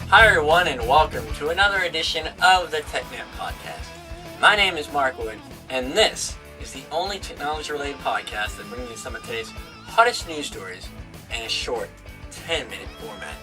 Hi everyone and welcome to another edition of the TechNet Podcast. My name is Mark Wood and this is the only technology-related podcast that brings you some of today's hottest news stories in a short 10-minute format.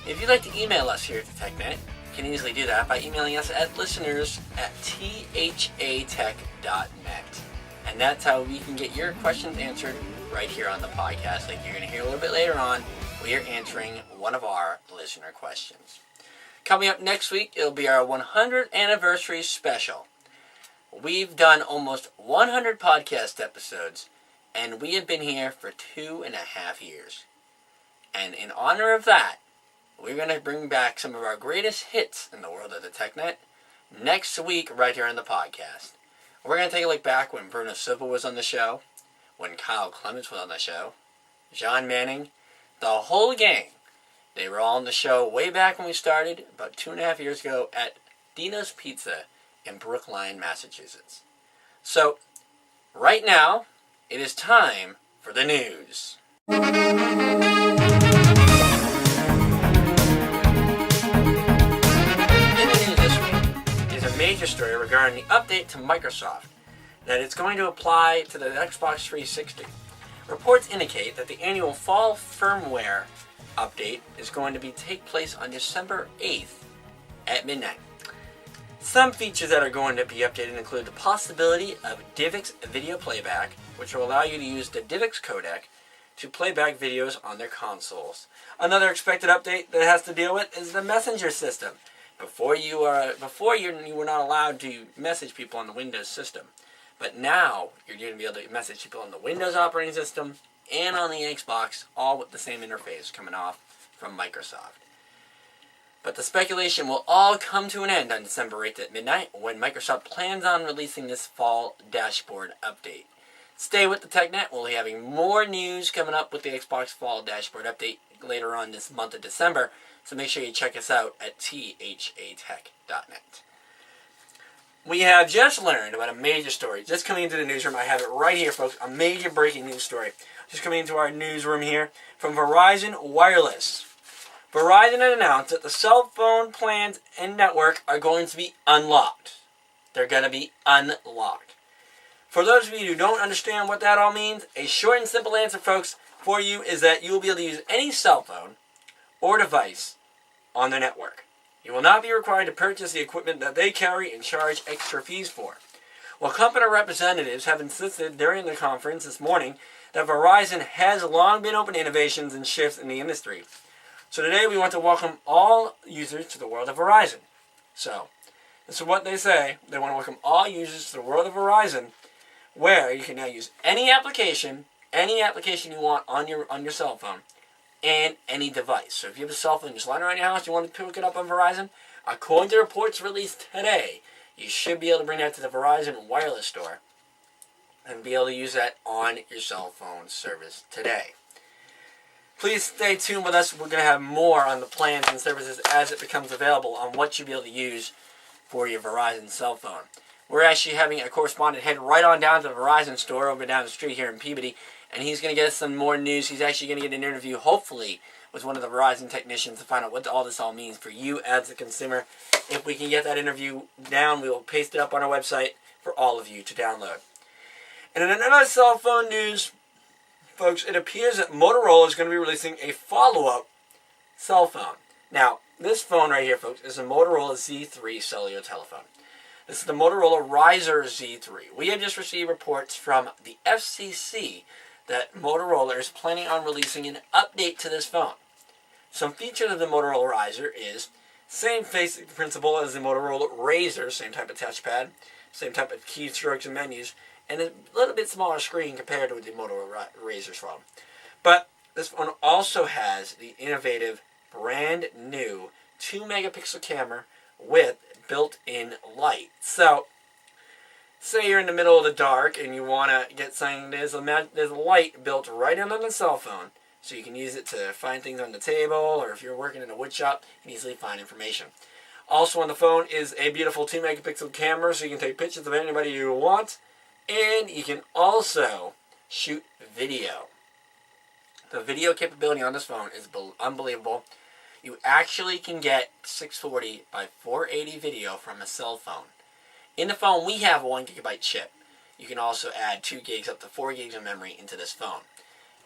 If you'd like to email us here at the TechNet, you can easily do that by emailing us at listeners@thatech.net. And that's how we can get your questions answered right here on the podcast, like you're going to hear a little bit later on. We are answering one of our listener questions. Coming up next week, it'll be our 100th anniversary special. We've done almost 100 podcast episodes, and we have been here for 2.5 years. And in honor of that, we're going to bring back some of our greatest hits in the world of the TechNet next week right here on the podcast. We're going to take a look back when Bruno Silva was on the show, when Kyle Clements was on the show, John Manning, the whole gang. They were all on the show way back when we started, about 2.5 years ago, at Dino's Pizza in Brookline, Massachusetts. So, right now, it is time for the news. In the news this week is a major story regarding the update to Microsoft, that it's going to apply to the Xbox 360. Reports indicate that the annual fall firmware update is going to take place on December 8th at midnight. Some features that are going to be updated include the possibility of DivX video playback, which will allow you to use the DivX codec to play back videos on their consoles. Another expected update that it has to deal with is the messenger system. Before you were not allowed to message people on the Windows system. But now, you're going to be able to message people on the Windows operating system and on the Xbox, all with the same interface coming off from Microsoft. But the speculation will all come to an end on December 8th at midnight, when Microsoft plans on releasing this fall dashboard update. Stay with the TechNet. We'll be having more news coming up with the Xbox Fall Dashboard Update later on this month of December, so make sure you check us out at thatech.net. We have just learned about a major story just coming into the newsroom. I have it right here, folks. A major breaking news story just coming into our newsroom here from Verizon Wireless. Verizon had announced that the cell phone plans and network are going to be unlocked. They're going to be unlocked. For those of you who don't understand what that all means, a short and simple answer, folks, for you is that you will be able to use any cell phone or device on their network. You will not be required to purchase the equipment that they carry and charge extra fees for. Well, company representatives have insisted during the conference this morning that Verizon has long been open to innovations and shifts in the industry. So today we want to welcome all users to the world of Verizon. So, this is what they say. They want to welcome all users to the world of Verizon, where you can now use any application you want on your cell phone, and any device. So if you have a cell phone just lying around your house, you want to pick it up on Verizon, according to reports released today, you should be able to bring that to the Verizon Wireless store and be able to use that on your cell phone service today. Please stay tuned with us. We're going to have more on the plans and services as it becomes available on what you'll be able to use for your Verizon cell phone. We're actually having a correspondent head right on down to the Verizon store over down the street here in Peabody, and he's going to get us some more news. He's actually going to get an interview, hopefully, with one of the Verizon technicians to find out what all this all means for you as a consumer. If we can get that interview down, we will paste it up on our website for all of you to download. And in another cell phone news, folks, it appears that Motorola is going to be releasing a follow-up cell phone. Now, this phone right here, folks, is a Motorola Z3 cellular telephone. This is the Motorola Razr Z3. We have just received reports from the FCC that Motorola is planning on releasing an update to this phone. Some features of the Motorola Razr is same basic principle as the Motorola Razr, same type of touchpad, same type of keystrokes and menus, and a little bit smaller screen compared to the Motorola Razr's phone. But this phone also has the innovative, brand new 2-megapixel camera with built-in light. So, say you're in the middle of the dark and you want to get something, there's a light built right into the cell phone, so you can use it to find things on the table, or if you're working in a wood shop, you can easily find information. Also on the phone is a beautiful 2-megapixel camera, so you can take pictures of anybody you want, and you can also shoot video. The video capability on this phone is unbelievable. you actually can get 640 by 480 video from a cell phone. In the phone, we have a 1 gigabyte chip. You can also add 2 gigs up to 4 gigs of memory into this phone.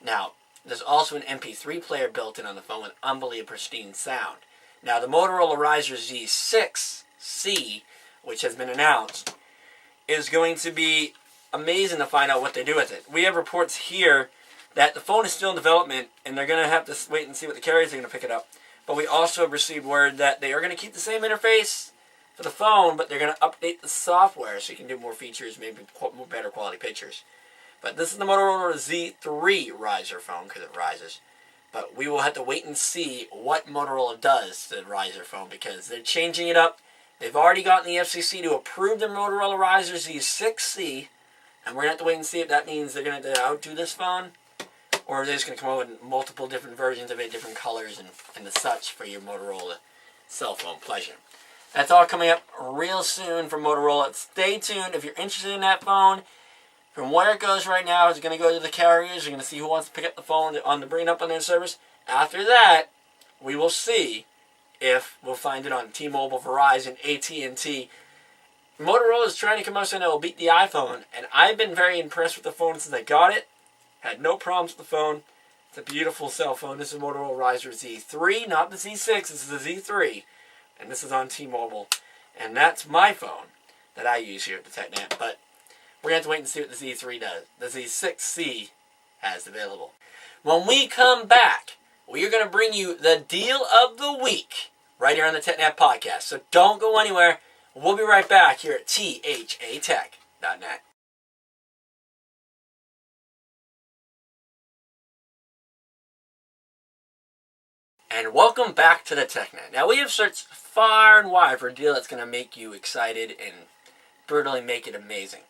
Now, there's also an MP3 player built in on the phone with unbelievable pristine sound. Now, the Motorola Razr Z6C, which has been announced, is going to be amazing to find out what they do with it. We have reports here that the phone is still in development, and they're going to have to wait and see what the carriers are going to pick it up. But we also received word that they are going to keep the same interface for the phone, but they're going to update the software so you can do more features, maybe more better quality pictures. But this is the Motorola Z3 Razr phone, because it rises. But we will have to wait and see what Motorola does to the Razr phone, because they're changing it up. They've already gotten the FCC to approve the Motorola Razr Z6C, and we're going to have to wait and see if that means they're going to outdo this phone, or they're just going to come out with multiple different versions of it, different colors and the such for your Motorola cell phone pleasure. That's all coming up real soon from Motorola. Stay tuned if you're interested in that phone. From where it goes right now, it's going to go to the carriers. You're going to see who wants to pick up the phone on the bring up on their service. After that, we will see if we'll find it on T-Mobile, Verizon, AT&T. Motorola is trying to come out saying it will beat the iPhone, and I've been very impressed with the phone since I got it. Had no problems with the phone. It's a beautiful cell phone. This is Motorola Razr Z3, not the Z6. This is the Z3, and this is on T-Mobile, and that's my phone that I use here at the TechNet. But we're going to have to wait and see what the Z3 does. The Z6C has available. When we come back, we are going to bring you the deal of the week right here on the TechNet podcast. So don't go anywhere. We'll be right back here at THATech.net. And welcome back to the TechNet. Now, we have searched far and wide for a deal that's going to make you excited and brutally make it amazing.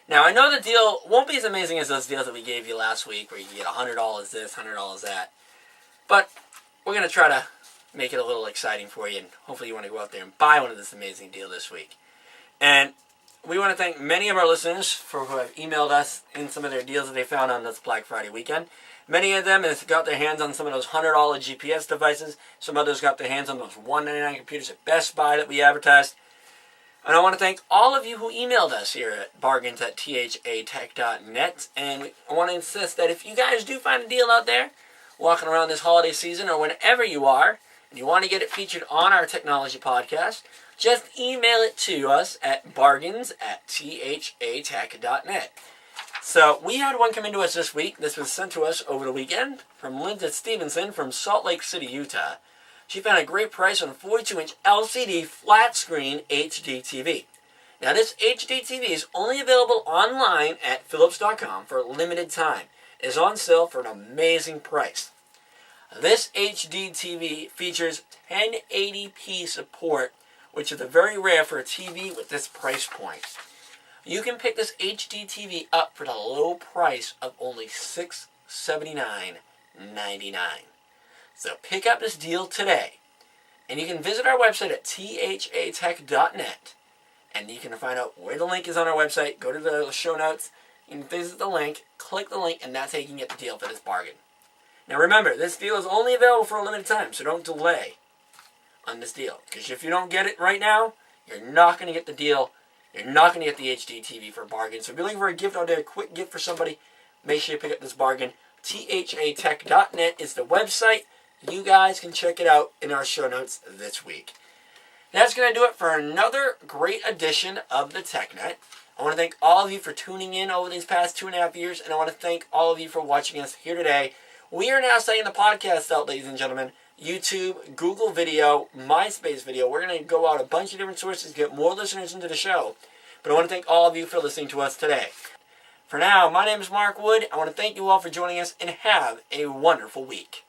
Now, I know the deal won't be as amazing as those deals that we gave you last week, where you get $100 this, $100 that. But we're going to try to make it a little exciting for you, and hopefully you want to go out there and buy one of this amazing deal this week. And we want to thank many of our listeners who have emailed us in some of their deals that they found on this Black Friday weekend. Many of them have got their hands on some of those $100 GPS devices. Some others got their hands on those $199 computers at Best Buy that we advertised. And I want to thank all of you who emailed us here at bargains@thatech.net. And I want to insist that if you guys do find a deal out there, walking around this holiday season or whenever you are, and you want to get it featured on our technology podcast, just email it to us at bargains@thatech.net. So we had one come into us this week. This was sent to us over the weekend from Linda Stevenson from Salt Lake City, Utah. She found a great price on a 42-inch LCD flat-screen HD TV. Now, this HD TV is only available online at Philips.com for a limited time. It is on sale for an amazing price. This HD TV features 1080p support, which is very rare for a TV with this price point. You can pick this HD TV up for the low price of only $679.99. So pick up this deal today. And you can visit our website at THATech.net. And you can find out where the link is on our website. Go to the show notes. You can visit the link, click the link, and that's how you can get the deal for this bargain. Now remember, this deal is only available for a limited time, so don't delay on this deal. Because if you don't get it right now, you're not going to get the deal. You're not going to get the HD TV for a bargain. So if you're looking for a gift out there, a quick gift for somebody, make sure you pick up this bargain. THATech.net is the website. You guys can check it out in our show notes this week. That's going to do it for another great edition of the TechNet. I want to thank all of you for tuning in over these past 2.5 years, and I want to thank all of you for watching us here today. We are now setting the podcast out, ladies and gentlemen. YouTube, Google Video, MySpace Video. We're going to go out a bunch of different sources to get more listeners into the show. But I want to thank all of you for listening to us today. For now, my name is Mark Wood. I want to thank you all for joining us, and have a wonderful week.